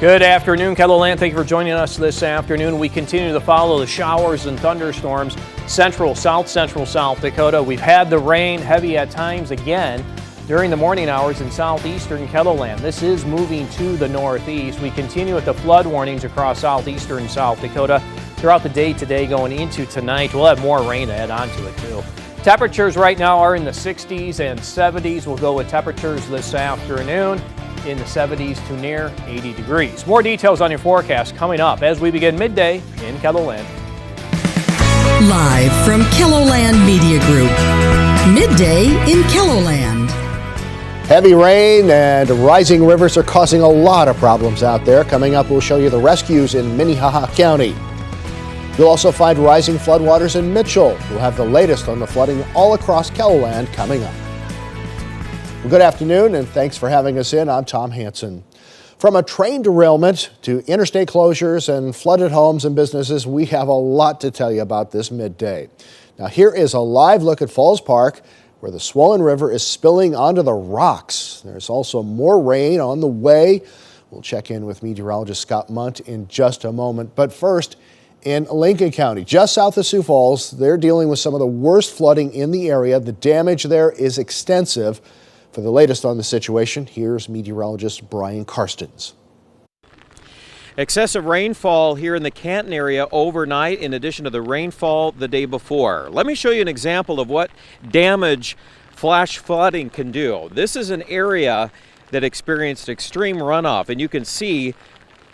Good afternoon, KELOLAND. Thank you for joining us this afternoon. We continue to follow the showers and thunderstorms central, South Dakota. We've had the rain heavy at times again during the morning hours in southeastern KELOLAND. This is moving to the northeast. We continue with the flood warnings across southeastern South Dakota throughout the day today going into tonight. We'll have more rain to add on to it too. Temperatures right now are in the 60s and 70s. We'll go with temperatures this afternoon in the 70s to near 80 degrees. More details on your forecast coming up as we begin midday in KELOLAND. Live from KELOLAND Media Group, midday in KELOLAND. Heavy rain and rising rivers are causing a lot of problems out there. Coming up, we'll show you the rescues in Minnehaha County. You'll also find rising floodwaters in Mitchell. We'll have the latest on the flooding all across KELOLAND coming up. Well, good afternoon, and thanks for having us in. I'm Tom Hansen. From a train derailment to interstate closures and flooded homes and businesses, we have a lot to tell you about this midday. Now, here is a live look at Falls Park, where the swollen river is spilling onto the rocks. There's also more rain on the way. We'll check in with meteorologist Scott Munt in just a moment. But first, in Lincoln County, just south of Sioux Falls, they're dealing with some of the worst flooding in the area. The damage there is extensive. For the latest on the situation, here's meteorologist Brian Karstens. Excessive rainfall here in the Canton area overnight in addition to the rainfall the day before. Let me show you an example of what damage flash flooding can do. This is an area that experienced extreme runoff, and you can see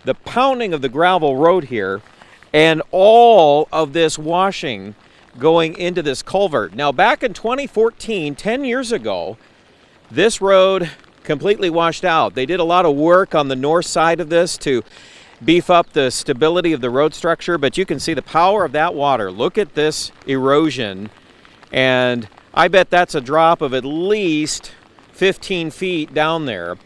the pounding of the gravel road here and all of this washing going into this culvert. Now, back in 2014, 10 years ago, this road completely washed out. They did a lot of work on the north side of this to beef up the stability of the road structure, but you can see the power of that water. Look at this erosion, and I bet that's a drop of at least 15 feet down there.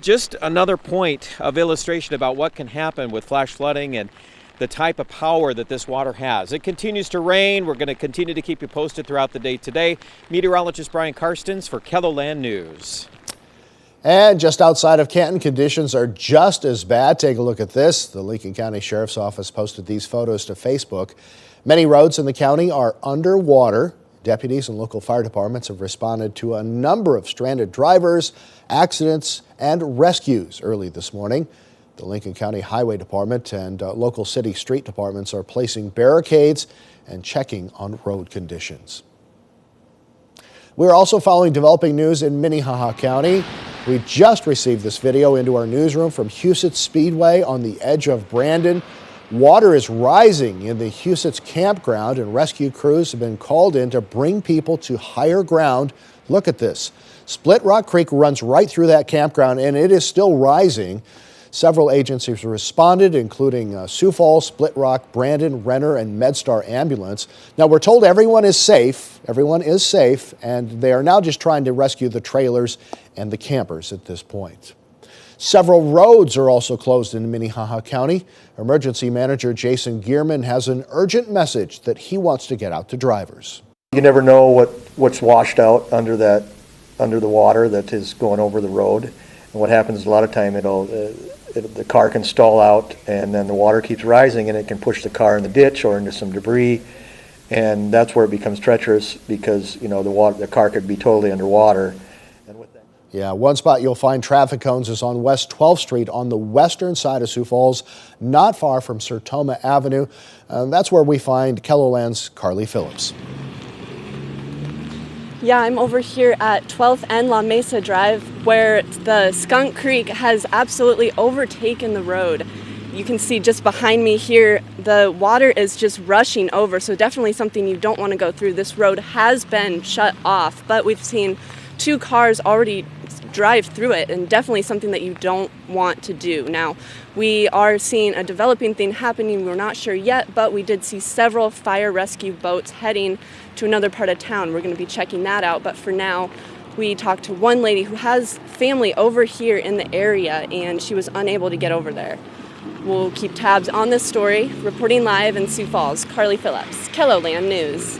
Just another point of illustration about what can happen with flash flooding and the type of power that this water has. It continues to rain. We're going to continue to keep you posted throughout the day today. Meteorologist Brian Karstens for KELOLAND News. And just outside of Canton, conditions are just as bad. Take a look at this. The Lincoln County Sheriff's Office posted these photos to Facebook. Many roads in the county are underwater. Deputies and local fire departments have responded to a number of stranded drivers, accidents, and rescues early this morning. The Lincoln County Highway Department and local city street departments are placing barricades and checking on road conditions. We're also following developing news in Minnehaha County. We just received this video into our newsroom from Huset Speedway on the edge of Brandon. Water is rising in the Huset's campground, and rescue crews have been called in to bring people to higher ground. Look at this. Split Rock Creek runs right through that campground, and it is still rising. Several agencies responded, including Sioux Falls, Split Rock, Brandon, Renner, and MedStar Ambulance. Now, we're told everyone is safe, and they are now just trying to rescue the trailers and the campers at this point. Several roads are also closed in Minnehaha County. Emergency Manager Jason Gearman has an urgent message that he wants to get out to drivers. You never know what's washed out under the water that is going over the road. And what happens a lot of time, the car can stall out, and then the water keeps rising, and it can push the car in the ditch or into some debris, and that's where it becomes treacherous because the car could be totally underwater. And with that, yeah, one spot you'll find traffic cones is on West 12th Street on the western side of Sioux Falls, not far from Sertoma Avenue. That's where we find KELOLAND's Carly Phillips. Yeah, I'm over here at 12th and La Mesa Drive, where the Skunk Creek has absolutely overtaken the road. You can see just behind me here, the water is just rushing over, so definitely something you don't want to go through. This road has been shut off, but we've seen 2 cars already drive through it, and definitely something that you don't want to do. Now, we are seeing a developing thing happening. We're not sure yet, but we did see several fire rescue boats heading to another part of town. We're going to be checking that out, but for now, we talked to one lady who has family over here in the area, and she was unable to get over there. We'll keep tabs on this story. Reporting live in Sioux Falls, Carly Phillips, KELOLAND News.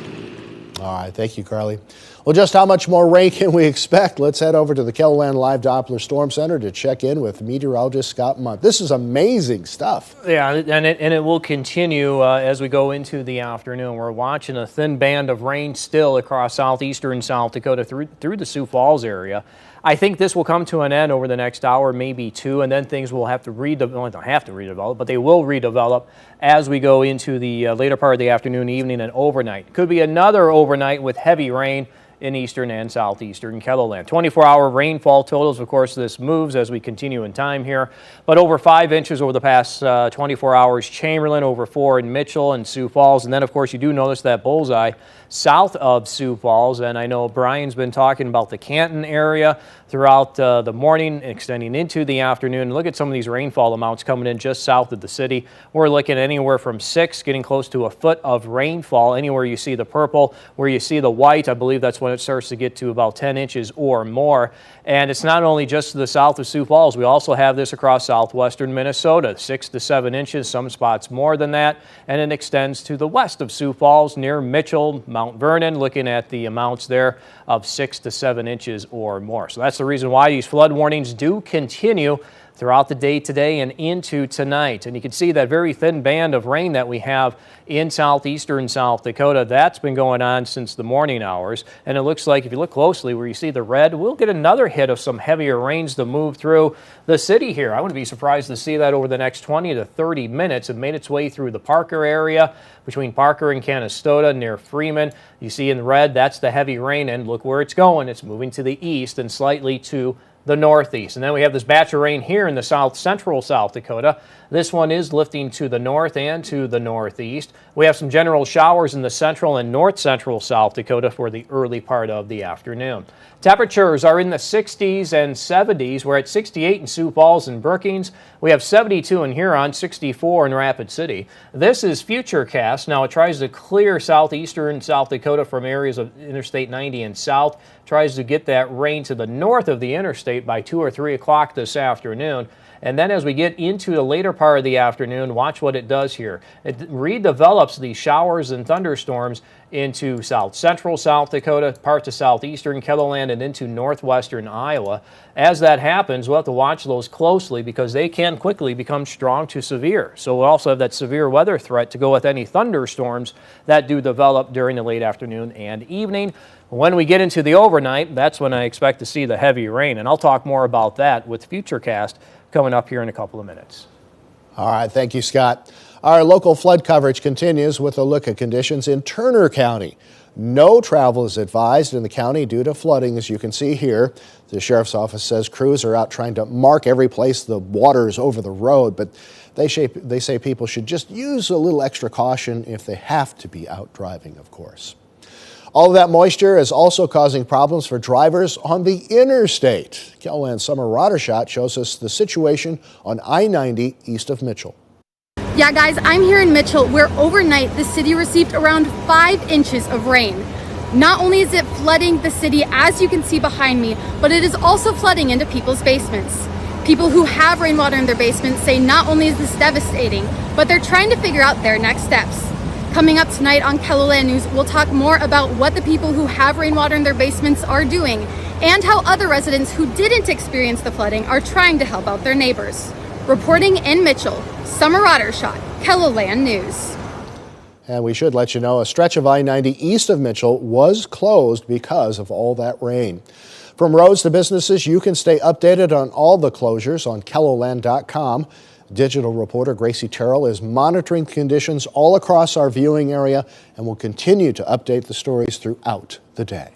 All right, thank you, Carly. Well, just how much more rain can we expect? Let's head over to the KELOLAND Live Doppler Storm Center to check in with meteorologist Scott Munt. This is amazing stuff. Yeah, and it will continue as we go into the afternoon. We're watching a thin band of rain still across southeastern South Dakota through the Sioux Falls area. I think this will come to an end over the next hour, maybe two, and then things will have to redevelop, but they will redevelop as we go into the later part of the afternoon, evening, and overnight. Could be another overnight with heavy rain in eastern and southeastern KELOLAND. 24-hour rainfall totals, of course, this moves as we continue in time here, but over 5 inches over the past 24 hours. Chamberlain over 4 in Mitchell and Sioux Falls, and then, of course, you do notice that bullseye south of Sioux Falls, and I know Brian's been talking about the Canton area throughout the morning, extending into the afternoon. Look at some of these rainfall amounts coming in just south of the city. We're looking at anywhere from 6, getting close to a foot of rainfall. Anywhere you see the purple, where you see the white, I believe that's when it starts to get to about 10 inches or more. And it's not only just to the south of Sioux Falls. We also have this across southwestern Minnesota, 6 to 7 inches, some spots more than that. And it extends to the west of Sioux Falls near Mitchell, Mount Vernon, looking at the amounts there of 6 to 7 inches or more. So that's the reason why these flood warnings do continue throughout the day today and into tonight. And you can see that very thin band of rain that we have in southeastern South Dakota. That's been going on since the morning hours. And it looks like if you look closely where you see the red, we'll get another hit of some heavier rains to move through the city here. I wouldn't be surprised to see that over the next 20 to 30 minutes. It made its way through the Parker area, between Parker and Canastota near Freeman. You see in red, that's the heavy rain, and look where it's going. It's moving to the east and slightly to the northeast. And then we have this batch of rain here in the south central South Dakota. This one is lifting to the north and to the northeast. We have some general showers in the central and north central South Dakota for the early part of the afternoon. Temperatures are in the 60s and 70s. We're at 68 in Sioux Falls and Brookings. We have 72 in Huron, 64 in Rapid City. This is Futurecast. Now it tries to clear southeastern South Dakota from areas of Interstate 90 and south. Tries to get that rain to the north of the interstate by 2 or 3 o'clock this afternoon. And then as we get into the later part of the afternoon, watch what it does here. It redevelops these showers and thunderstorms into south central South Dakota, parts of southeastern KELOLAND, and into northwestern Iowa. As that happens, we'll have to watch those closely because they can quickly become strong to severe. So we'll also have that severe weather threat to go with any thunderstorms that do develop during the late afternoon and evening. When we get into the overnight, that's when I expect to see the heavy rain, and I'll talk more about that with Futurecast coming up here in a couple of minutes. All right, thank you, Scott. Our local flood coverage continues with a look at conditions in Turner County. No travel is advised in the county due to flooding, as you can see here. The sheriff's office says crews are out trying to mark every place the water is over the road, but they say people should just use a little extra caution if they have to be out driving, of course. All of that moisture is also causing problems for drivers on the interstate. KELOLAND Summer Radar Shot shows us the situation on I-90 east of Mitchell. Yeah, guys, I'm here in Mitchell, where overnight the city received around 5 inches of rain. Not only is it flooding the city, as you can see behind me, but it is also flooding into people's basements. People who have rainwater in their basements say not only is this devastating, but they're trying to figure out their next steps. Coming up tonight on KELOLAND News, we'll talk more about what the people who have rainwater in their basements are doing and how other residents who didn't experience the flooding are trying to help out their neighbors. Reporting in Mitchell, Summer Radar Shot, KELOLAND News. And we should let you know a stretch of I-90 east of Mitchell was closed because of all that rain. From roads to businesses, you can stay updated on all the closures on KELOLAND.com. Digital reporter Gracie Terrell is monitoring conditions all across our viewing area and will continue to update the stories throughout the day.